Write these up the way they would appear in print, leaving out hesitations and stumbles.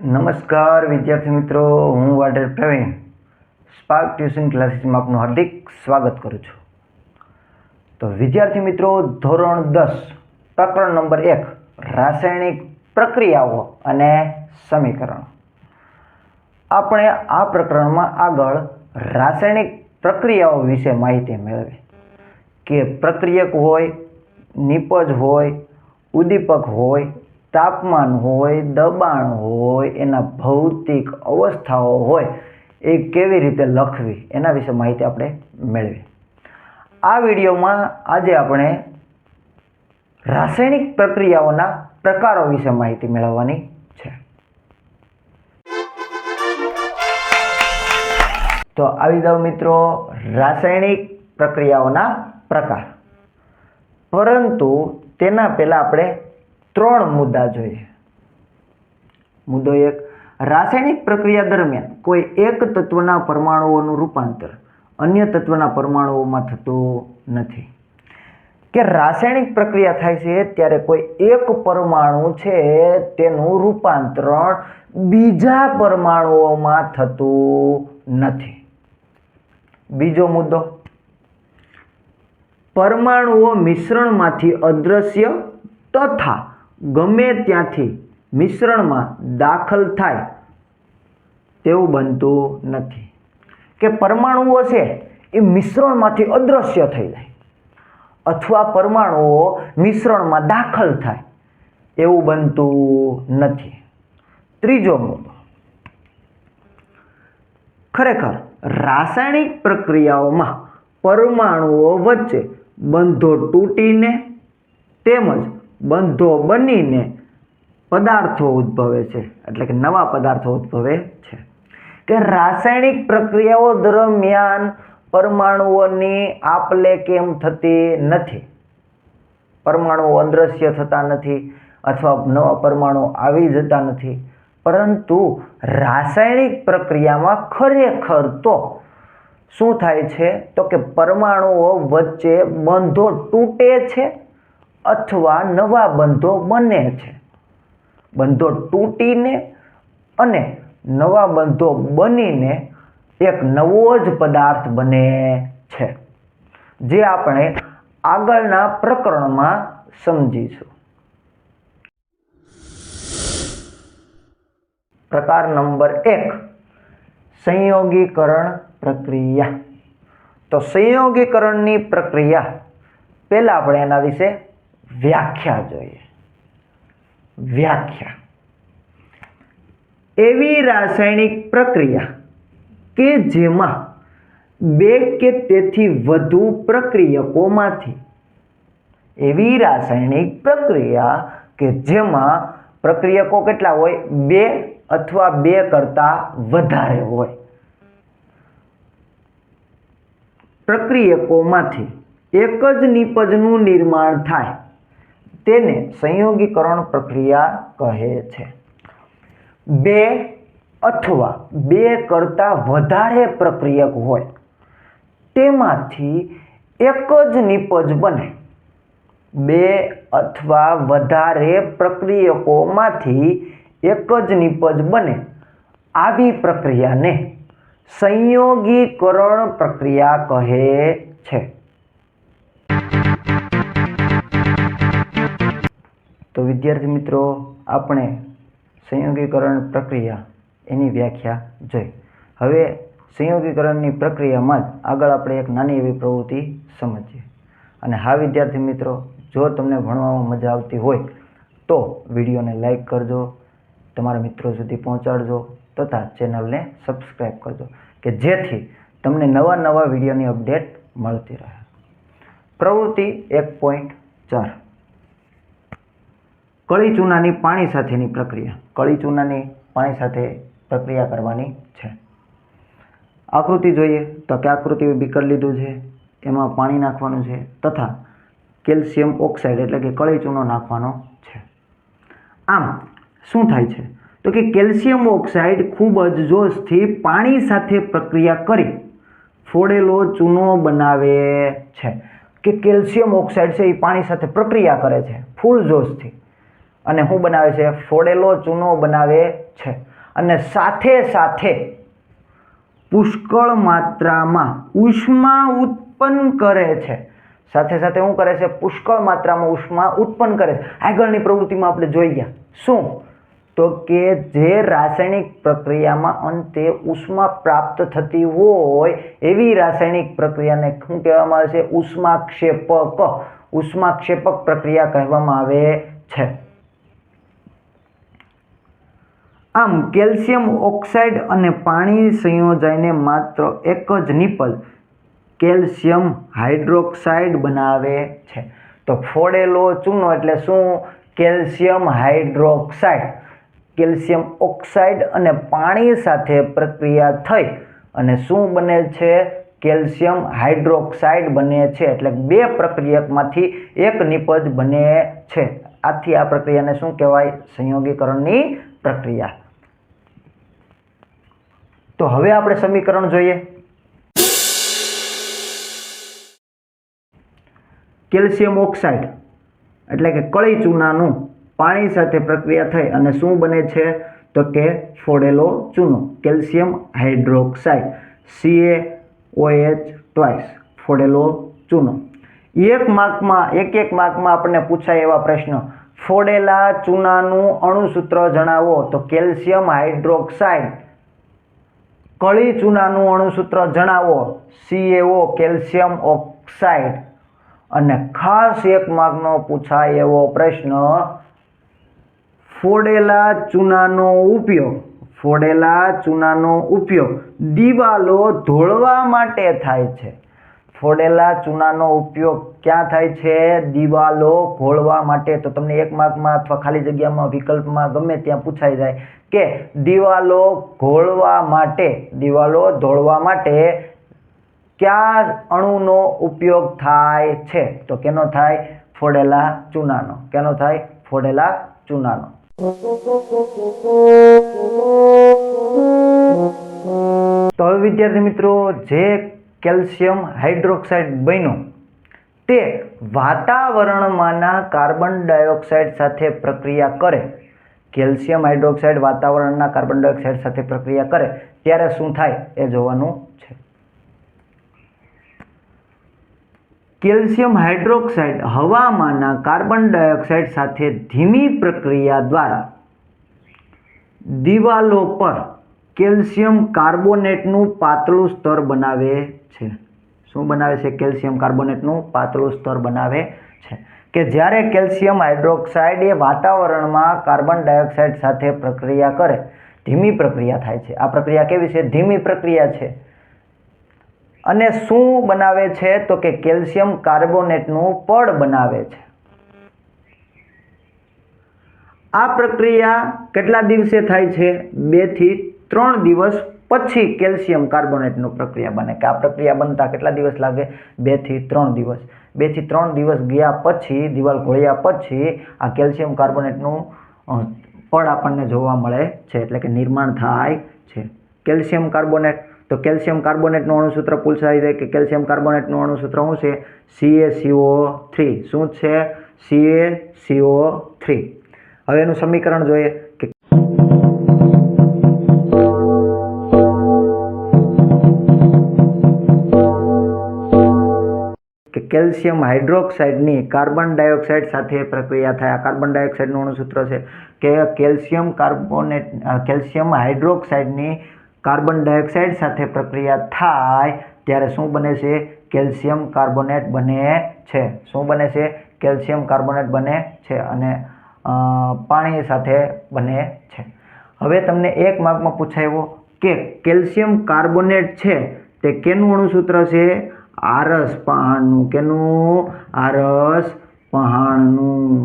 નમસ્કાર વિદ્યાર્થી મિત્રો, હું વાઢેર પ્રવીણ સ્પાર્ક ટ્યુશન ક્લાસીસમાં આપનું હાર્દિક સ્વાગત કરું છું. તો વિદ્યાર્થી મિત્રો, ધોરણ 10 પ્રકરણ નંબર 1 રાસાયણિક પ્રક્રિયાઓ અને સમીકરણો. આપણે આ પ્રકરણમાં આગળ રાસાયણિક પ્રક્રિયાઓ વિશે માહિતી મેળવી કે પ્રક્રિયક હોય, નિપજ હોય, ઉદ્દીપક હોય, તાપમાન હોય, દબાણ હોય, એના ભૌતિક અવસ્થાઓ હોય, એ કેવી રીતે લખવી એના વિશે માહિતી આપણે મેળવી. આ વિડીયોમાં આજે આપણે રાસાયણિક પ્રક્રિયાઓના પ્રકારો વિશે માહિતી મેળવવાની છે. તો આવી જાવ મિત્રો, રાસાયણિક પ્રક્રિયાઓના પ્રકાર. પરંતુ તેના પહેલા આપણે 3 મુદ્દા જોઈએ. મુદ્દો 1, રાસાયણિક પ્રક્રિયા દરમિયાન કોઈ એક તત્વના પરમાણુઓનું રૂપાંતર અન્ય તત્વના પરમાણુઓમાં થતું નથી. કે રાસાયણિક પ્રક્રિયા થાય છે ત્યારે કોઈ એક પરમાણુ છે તેનું રૂપાંતરણ બીજા પરમાણુઓમાં થતું નથી. બીજો મુદ્દો, પરમાણુઓ મિશ્રણમાંથી અદૃશ્ય તથા ગમે ત્યાંથી મિશ્રણમાં દાખલ થાય તેવું બનતું નથી. કે પરમાણુઓ છે એ મિશ્રણમાંથી અદૃશ્ય થઈ જાય અથવા પરમાણુઓ મિશ્રણમાં દાખલ થાય એવું બનતું નથી. ત્રીજો મુદ્દો, ખરેખર રાસાયણિક પ્રક્રિયાઓમાં પરમાણુઓ વચ્ચે બંધો તૂટીને તેમજ બંધો બનીને પદાર્થો ઉદ્ભવે છે, એટલે કે નવા પદાર્થો ઉદ્ભવે છે. કે રાસાયણિક પ્રક્રિયાઓ દરમિયાન પરમાણુઓની આપલે કેમ થતી નથી, પરમાણુઓ અદૃશ્ય થતા નથી અથવા નવા પરમાણુ આવી જતા નથી. પરંતુ રાસાયણિક પ્રક્રિયામાં ખરેખર તો શું થાય છે તો કે પરમાણુઓ વચ્ચે બંધો તૂટે છે અથવા નવા બંધો બને છે. બંધો તૂટીને અને નવા બંધો બનીને એક નવો જ પદાર્થ બને છે, જે આપણે આગળના પ્રકરણમાં સમજીશું. પ્રકાર નંબર 1, સંયોગીકરણ પ્રક્રિયા. તો સંયોગીકરણની પ્રક્રિયા પહેલા આપણે એના વિશે વ્યાખ્યા જોઈએ. વ્યાખ્યા: એવી રાસાયણિક પ્રક્રિયા કે જેમાં 2 કે તેથી વધુ પ્રક્રિયકોમાંથી એવી રાસાયણિક પ્રક્રિયા કે જેમાં પ્રક્રિયકો કેટલા હોય, 2 અથવા 2 કરતાં વધારે હોય. પ્રક્રિયકોમાંથી એક જ નિપજનું નિર્માણ થાય તેને સંયોગીકરણ પ્રક્રિયા કહે છે. 2 અથવા 2 કરતાં વધારે પ્રક્રિયક હોય તેમાંથી એક જ નિપજ બને. 2 અથવા વધારે પ્રક્રિયકોમાંથી એક જ નિપજ બને. આવી પ્રક્રિયાને સંયોગીકરણ પ્રક્રિયા કહે છે. તો વિદ્યાર્થી મિત્રો, આપણે સંયોગીકરણ પ્રક્રિયા એની વ્યાખ્યા જોઈ. હવે સંયોગીકરણની પ્રક્રિયામાં જ આગળ આપણે એક નાની એવી પ્રવૃત્તિ સમજીએ. અને હા વિદ્યાર્થી મિત્રો, જો તમને ભણવામાં મજા આવતી હોય તો વિડીયોને લાઈક કરજો, તમારા મિત્રો સુધી પહોંચાડજો તથા ચેનલને સબસ્ક્રાઈબ કરજો કે જેથી તમને નવા નવા વિડીયોની અપડેટ મળતી રહે. પ્રવૃત્તિ 1.4, કળી ચૂનાની પાણી સાથેની પ્રક્રિયા. કળી ચૂનાની પાણી સાથે પ્રક્રિયા કરવાની છે. આકૃતિ જોઈએ તો કે આકૃતિ બીકર લીધું છે, એમાં પાણી નાખવાનું છે તથા કેલ્શિયમ ઓક્સાઇડ એટલે કે કળી ચૂનો નાખવાનો છે. આમ શું થાય છે તો કે કેલ્શિયમ ઓક્સાઇડ ખૂબ જ જોશથી પાણી સાથે પ્રક્રિયા કરી ફોડેલો ચૂનો બનાવે છે. કે કેલ્શિયમ ઓક્સાઇડ છે એ પાણી સાથે પ્રક્રિયા કરે છે ફૂલ જોશથી અને શું બનાવે છે, ફોડેલો ચૂનો બનાવે છે. અને સાથે સાથે પુષ્કળ માત્રામાં ઉષ્મા ઉત્પન્ન કરે છે. સાથે સાથે શું કરે છે? પુષ્કળ માત્રામાં ઉષ્મા ઉત્પન્ન કરે છે. આગળની પ્રવૃત્તિમાં આપણે જોઈ ગયા શું તો કે જે રાસાયણિક પ્રક્રિયામાં અંતે ઉષ્મા પ્રાપ્ત થતી હોય એવી રાસાયણિક પ્રક્રિયાને શું કહેવામાં આવે છે? ઉષ્માક્ષેપક. ઉષ્માક્ષેપક પ્રક્રિયા કહેવામાં આવે છે. આમ કેલ્શિયમ ઓક્સાઇડ અને પાણી સંયોજાઈને માત્ર એક જ નિપજ કેલ્શિયમ હાઇડ્રોક્સાઇડ બનાવે છે. તો ફોડેલો ચૂનો એટલે શું? Calcium hydroxide. કેલ્શિયમ ઓક્સાઇડ અને પાણી સાથે પ્રક્રિયા થઈ અને શું બને છે? કેલ્શિયમ હાઇડ્રોક્સાઇડ બને છે. એટલે બે પ્રક્રિયકમાંથી એક નિપજ બને છે. આથી આ પ્રક્રિયાને શું કહેવાય? સંયોગીકરણની પ્રક્રિયા. તો હવે આપણે સમીકરણ જોઈએ. કેલ્શિયમ ઓક્સાઇડ એટલે કે કળી ચૂનાનું પાણી સાથે પ્રક્રિયા થઈ અને શું બને છે? તો કે ફોડેલો ચૂનો. કેલ્શિયમ હાઇડ્રોક્સાઇડ CaOH2 ફોડેલો ચૂનો. એક માર્કમાં આપણને પૂછાય એવા પ્રશ્ન. ફોડેલા ચૂનાનું અણુસૂત્ર જણાવો. તો કેલ્શિયમ હાઇડ્રોક્સાઇડ. કળી ચૂનાનું અણુસૂત્ર જણાવો. CaO calcium oxide. અને ખાસ એક માર્કનો પૂછાય એવો પ્રશ્ન. ફોડેલા ચૂનાનો ઉપયોગ દિવાલો ધોળવા માટે થાય છે. ફોડેલા ચૂનાનો ઉપયોગ ક્યાં થાય છે? દિવાલો ઘોળવા માટે. તો તમને એક માર્કમાં અથવા ખાલી જગ્યામાં વિકલ્પમાં ગમે ત્યાં પૂછાઈ જાય કે દિવાલો ધોળવા માટે કયા અણુનો ઉપયોગ થાય છે? તો કેનો થાય? ફોડેલા ચૂનાનો. કેનો થાય? ફોડેલા ચૂનાનો. તો હવે વિદ્યાર્થી મિત્રો, જે કેલ્શિયમ હાઇડ્રોક્સાઇડ બન્યો તે વાતાવરણમાંના કાર્બન ડાયોક્સાઇડ સાથે પ્રક્રિયા કરે. કેલ્શિયમ હાઇડ્રોક્સાઇડ વાતાવરણના કાર્બન ડાયોક્સાઇડ સાથે પ્રક્રિયા કરે ત્યારે શું થાય એ જોવાનું છે. કેલ્શિયમ હાઇડ્રોક્સાઇડ હવામાંના કાર્બન ડાયોક્સાઇડ સાથે ધીમી પ્રક્રિયા દ્વારા દિવાલો પર કેલ્શિયમ કાર્બોનેટનું પાતળું સ્તર બનાવે છે. શું બનાવે છે? કેલ્શિયમ કાર્બોનેટનું પાતળું સ્તર બનાવે છે. કે જ્યારે કેલ્શિયમ હાઇડ્રોક્સાઇડ એ વાતાવરણમાં કાર્બન ડાયોક્સાઇડ સાથે પ્રક્રિયા કરે, ધીમી પ્રક્રિયા થાય છે. આ પ્રક્રિયા કેવી છે? ધીમી પ્રક્રિયા છે. અને શું બનાવે છે? તો કે કેલ્શિયમ કાર્બોનેટનું પડ બનાવે છે. આ પ્રક્રિયા કેટલા દિવસે થાય છે? 2 થી 3 દિવસ પછી કેલ્શિયમ કાર્બોનેટનું પ્રક્રિયા બને. કે આ પ્રક્રિયા બનતા કેટલા દિવસ લાગે? 2 થી 3 દિવસ. 2 થી 3 દિવસ ગયા પછી, દિવાલ ઘોળ્યા પછી આ કેલ્શિયમ કાર્બોનેટનું પડ આપણને જોવા મળે છે. એટલે કે નિર્માણ થાય છે. Calcium carbonate. તો કેલ્શિયમ કાર્બોનેટનું અણુસૂત્ર પૂછાઈ જાય કે કેલ્શિયમ કાર્બોનેટનું અણુસૂત્ર શું છે? CaCO3. શું છે? CaCO3. હવે એનું સમીકરણ જોઈએ કે કેલ્શિયમ હાઇડ્રોક્સાઇડની કાર્બન ડાયોક્સાઇડ સાથે પ્રક્રિયા થાય. આ કાર્બન ડાયોક્સાઇડનું અણુસૂત્ર છે કે કેલ્શિયમ હાઇડ્રોક્સાઇડની કાર્બન ડાયોક્સાઇડ સાથે પ્રક્રિયા થાય ત્યારે શું બને છે? કેલ્શિયમ કાર્બોનેટ બને છે. શું બને છે? કેલ્શિયમ કાર્બોનેટ બને છે અને પાણી સાથે બને છે. હવે તમને એક માર્કમાં પૂછાયો કે કેલ્શિયમ કાર્બોનેટ છે તે કેનું અણુસૂત્ર છે? આરસ પહાણનું. કેનું? આરસ પહાણનું.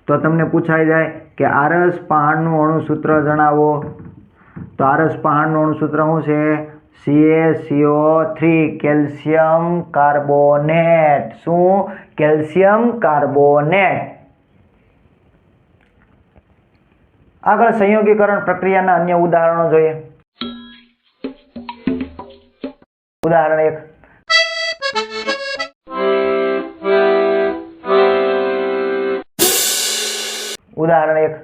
તો તમને પૂછાઈ જાય કે આરસ પહાણનું અણુસૂત્ર જણાવો. તો આરસ પહાણનું અણુસૂત્ર શું છે? CaCO3 calcium carbonate. શું? Calcium carbonate. આગળ સંયોગીકરણ પ્રક્રિયાના અન્ય ઉદાહરણો જોઈએ. ઉદાહરણ 1. ઉદાહરણ 1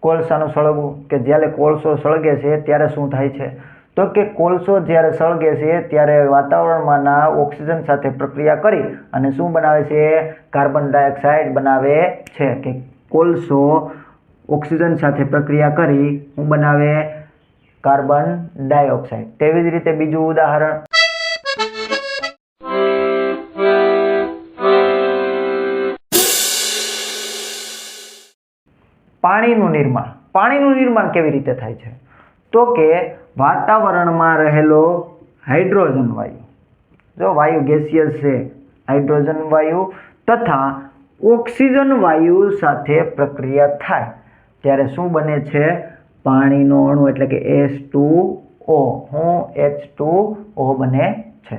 કોલસાનું સળગવું, કે જ્યારે કોલસો સળગે છે ત્યારે શું થાય છે? તો કે કોલસો જ્યારે સળગે છે ત્યારે વાતાવરણમાંના ઓક્સિજન સાથે પ્રક્રિયા કરી અને શું બનાવે છે? કાર્બન ડાયોક્સાઇડ બનાવે છે. કે કોલસો ઓક્સિજન સાથે પ્રક્રિયા કરી શું બનાવે? Carbon dioxide. તેવી જ રીતે બીજું ઉદાહરણ, પાણીનું નિર્માણ. પાણીનું નિર્માણ કેવી રીતે થાય છે? તો કે વાતાવરણમાં રહેલો હાઇડ્રોજન વાયુ, જો વાયુ ગેસિયસ છે, હાઇડ્રોજન વાયુ તથા ઓક્સિજન વાયુ સાથે પ્રક્રિયા થાય ત્યારે શું બને છે? પાણીનો અણુ એટલે કે H2O. H2O બને છે.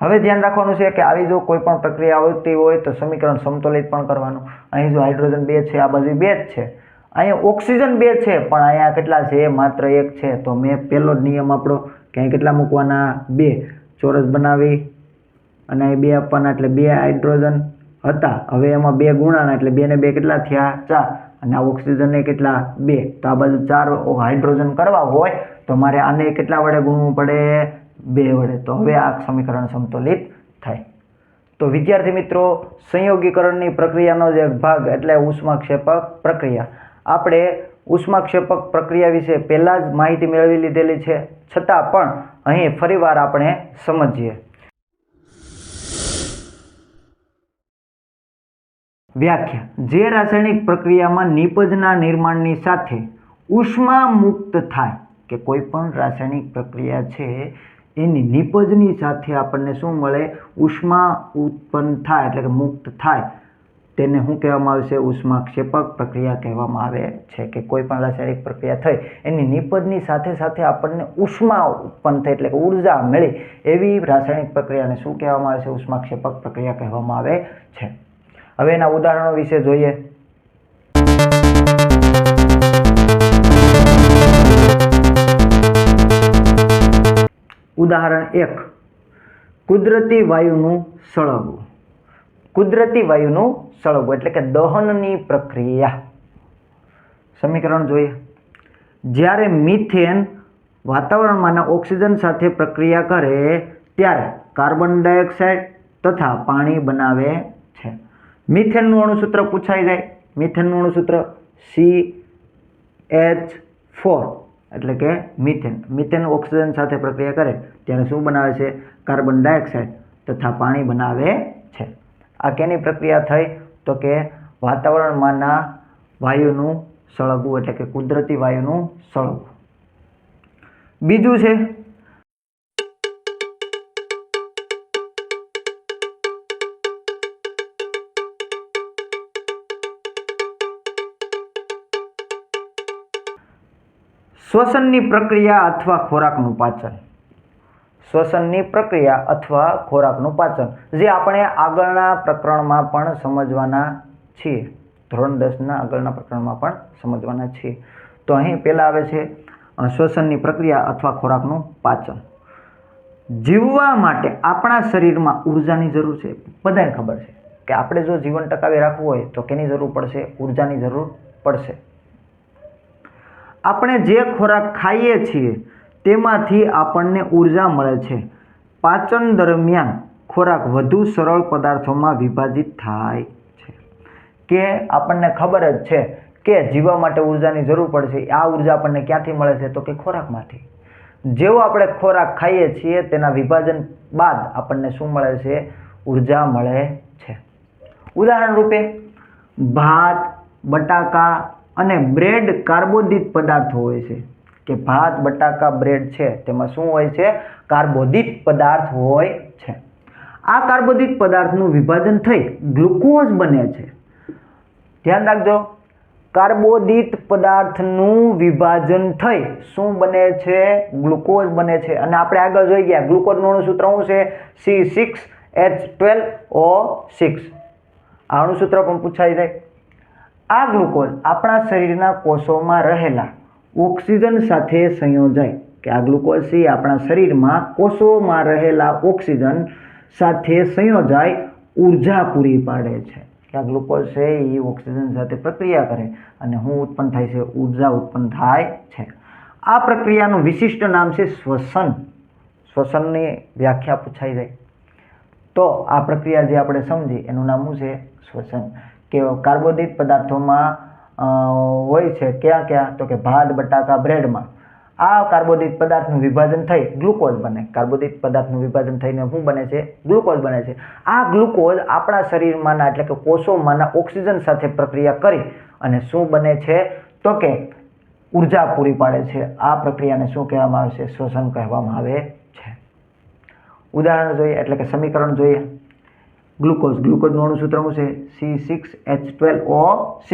હવે ધ્યાન રાખવાનું છે કે આવી જો કોઈ પણ પ્રક્રિયા આવતી હોય તો સમીકરણ સમતોલિત પણ કરવાનું. અહીં જો હાઇડ્રોજન 2 છે, આ બાજુ 2 જ છે, અહીંયા ઓક્સિજન 2 છે, પણ અહીંયા કેટલા છે? માત્ર 1 છે. તો મેં પહેલો જ નિયમ આપણો કે અહીં કેટલા મૂકવાના? 2. ચોરસ બનાવી અને અહીં 2 આપવાના એટલે 2 હાઇડ્રોજન હતા. હવે એમાં 2 ગુણાના એટલે 2 ને 2 કેટલા થયા? 4. અને આ ઓક્સિજનને કેટલા? 2. તો આ બાજુ 4 હાઇડ્રોજન કરવા હોય તો મારે આને કેટલા વડે ગુણવું પડે? 2 વડે. તો હવે આ સમીકરણ સમતોલિત થાય. તો વિદ્યાર્થી મિત્રો, સંયોગીકરણની પ્રક્રિયાનો જ એક ભાગ એટલે ઉષ્માક્ષેપક પ્રક્રિયા. આપણે ઉષ્માક્ષેપક પ્રક્રિયા વિશે પહેલાં જ માહિતી મેળવી લીધેલી છે, છતાં પણ અહીં ફરીવાર આપણે સમજીએ. વ્યાખ્યા: જે રાસાયણિક પ્રક્રિયામાં નિપજના નિર્માણની સાથે ઉષ્મા મુક્ત થાય, કે કોઈ પણ રાસાયણિક પ્રક્રિયા છે એની નિપજની સાથે આપણને શું મળે? ઉષ્મા ઉત્પન્ન થાય એટલે કે મુક્ત થાય, તેને શું કહેવામાં આવે છે? ઉષ્માક્ષેપક પ્રક્રિયા કહેવામાં આવે છે. કે કોઈ પણ રાસાયણિક પ્રક્રિયા થઈ એની નિપજની સાથે સાથે આપણને ઉષ્મા ઉત્પન્ન થઈ એટલે કે ઉર્જા મળી, એવી રાસાયણિક પ્રક્રિયાને શું કહેવામાં આવે છે? ઉષ્માક્ષેપક પ્રક્રિયા કહેવામાં આવે છે. હવે એના ઉદાહરણો વિશે જોઈએ. ઉદાહરણ 1, કુદરતી વાયુનું સળગવું. કુદરતી વાયુનું સળગવું એટલે કે દહનની પ્રક્રિયા. સમીકરણ જોઈએ. જ્યારે મિથેન વાતાવરણમાંના ઓક્સિજન સાથે પ્રક્રિયા કરે ત્યારે કાર્બન ડાયોક્સાઇડ તથા પાણી બનાવે છે. મિથેનનું અણુસૂત્ર પૂછાઈ જાય. મિથેનનું અણુસૂત્ર CH4 એટલે કે મિથેન. મિથેન ઓક્સિજન સાથે પ્રક્રિયા કરે ત્યારે શું બનાવે છે? કાર્બન ડાયોક્સાઇડ તથા પાણી બનાવે છે. આ કેની પ્રક્રિયા થઈ? તો કે વાતાવરણમાંના વાયુનું સળગવું એટલે કે કુદરતી વાયુનું સળગવું. બીજું છે શ્વસનની પ્રક્રિયા અથવા ખોરાકનું પાચન. શ્વસનની પ્રક્રિયા અથવા ખોરાકનું પાચન, જે આપણે આગળના પ્રકરણમાં પણ સમજવાના છીએ. ધોરણ 10ના આગળના પ્રકરણમાં પણ સમજવાના છીએ. તો અહીં પહેલાં આવે છે શ્વસનની પ્રક્રિયા અથવા ખોરાકનું પાચન. જીવવા માટે આપણા શરીરમાં ઉર્જાની જરૂર છે. બધાને ખબર છે કે આપણે જો જીવન ટકાવી રાખવું હોય તો કેની જરૂર પડશે? ઉર્જાની જરૂર પડશે. આપણે જે ખોરાક ખાઈએ છીએ તેમાંથી આપણને ઉર્જા મળે છે. પાચન દરમિયાન ખોરાક વધુ સરળ પદાર્થોમાં વિભાજિત થાય છે. કે આપણને ખબર જ છે કે જીવવા માટે ઉર્જાની જરૂર પડશે. આ ઉર્જા આપણને ક્યાંથી મળે છે? તો કે ખોરાકમાંથી. જેવો આપણે ખોરાક ખાઈએ છીએ તેના વિભાજન બાદ આપણને શું મળે છે? ઉર્જા મળે છે. ઉદાહરણ રૂપે ભાત, બટાકા અને બ્રેડ કાર્બોદિત પદાર્થો હોય છે. કે ભાત, બટાકા, બ્રેડ છે તેમાં શું હોય છે? કાર્બોદિત પદાર્થ હોય છે. આ કાર્બોદિત પદાર્થનું વિભાજન થઈ ગ્લુકોઝ બને છે. ધ્યાન રાખજો, કાર્બોદિત પદાર્થનું વિભાજન થઈ શું બને છે? ગ્લુકોઝ બને છે. અને આપણે આગળ જોઈ ગયા ગ્લુકોઝનું અણુસૂત્ર શું છે? C6H12O6. આ અણુસૂત્ર પણ પૂછાઈ જાય. આ ગ્લુકોઝ આપણા શરીરના કોષોમાં રહેલા ઓક્સિજન સાથે સંયોજાય. કે આ ગ્લુકોઝ છે આપણા શરીરમાં કોષોમાં રહેલા ઓક્સિજન સાથે સંયોજાય ઉર્જા પૂરી પાડે છે. કે આ ગ્લુકોઝ છે એ ઓક્સિજન સાથે પ્રક્રિયા કરે અને શું ઉત્પન્ન થાય છે? ઉર્જા ઉત્પન્ન થાય છે. આ પ્રક્રિયાનું વિશિષ્ટ નામ છે શ્વસન. શ્વસનની વ્યાખ્યા પૂછાઈ જાય તો આ પ્રક્રિયા જે આપણે સમજી એનું નામ શું છે? શ્વસન. કે કાર્બોદિત પદાર્થોમાં હોય છે ક્યાં તો કે ભાત, બટાકા, બ્રેડમાં. આ કાર્બોદિત પદાર્થનું વિભાજન થઈ ગ્લુકોઝ બને. કાર્બોદિત પદાર્થનું વિભાજન થઈને શું બને છે? ગ્લુકોઝ બને છે. આ ગ્લુકોઝ આપણા શરીરમાંના એટલે કે કોષોમાંના ઓક્સિજન સાથે પ્રક્રિયા કરી અને શું બને છે? તો કે ઉર્જા પૂરી પાડે છે. આ પ્રક્રિયાને શું કહેવામાં આવે છે? શ્વસન કહેવામાં આવે છે. ઉદાહરણ જોઈએ એટલે કે સમીકરણ જોઈએ. ગ્લુકોઝનું અણુસૂત્ર શું છે? C6H12O6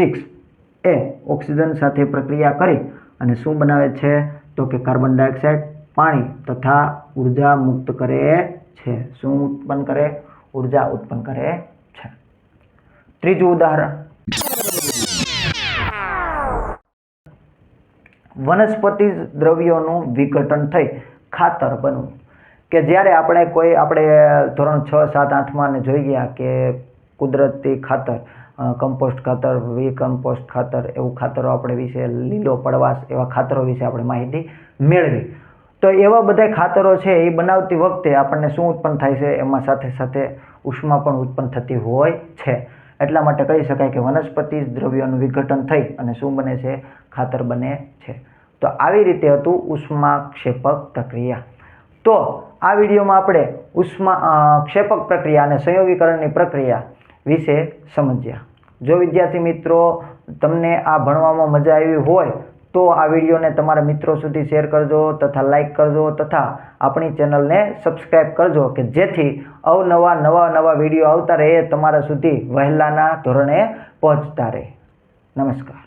એ ઓક્સિજન સાથે પ્રક્રિયા કરી અને શું બનાવે છે? તો કે કાર્બન ડાયોક્સાઇડ, પાણી તથા ઉર્જા મુક્ત કરે છે. શું ઉત્પન્ન કરે? ઉર્જા ઉત્પન્ન કરે છે. ત્રીજું ઉદાહરણ, વનસ્પતિ દ્રવ્યોનું વિઘટન થઈ ખાતર બનવું. કે જ્યારે આપણે ધોરણ 6, 7, 8માં જોઈ ગયા કે કુદરતી ખાતર, કમ્પોસ્ટ ખાતર, વિકમ્પોસ્ટ ખાતર, એવું ખાતરો આપણે વિશે, લીલો પડવાશ એવા ખાતરો વિશે આપણે માહિતી મેળવી. તો એવા બધા ખાતરો છે એ બનાવતી વખતે આપણને શું ઉત્પન્ન થાય છે? એમાં સાથે સાથે ઉષ્મા પણ ઉત્પન્ન થતી હોય છે. એટલા માટે કહી શકાય કે વનસ્પતિ દ્રવ્યોનું વિઘટન થઈ અને શું બને છે? ખાતર બને છે. તો આવી રીતે હતું ઉષ્માક્ષેપક પ્રક્રિયા. તો આ વિડીયોમાં આપણે ઉષ્માક્ષેપક પ્રક્રિયા અને સંયોગીકરણની પ્રક્રિયા વિશે સમજ્યા. જો વિદ્યાર્થી મિત્રો તમને આ ભણવામાં મજા આવી હોય તો આ વિડીયોને તમારા મિત્રો સુધી શેર કરજો તથા લાઈક કરજો તથા આપણી ચેનલને સબસ્ક્રાઈબ કરજો કે જેથી નવા વિડીયો આવતા રહે તમારા સુધી વહેલાના ધોરણે પહોંચતા રહે. નમસ્કાર.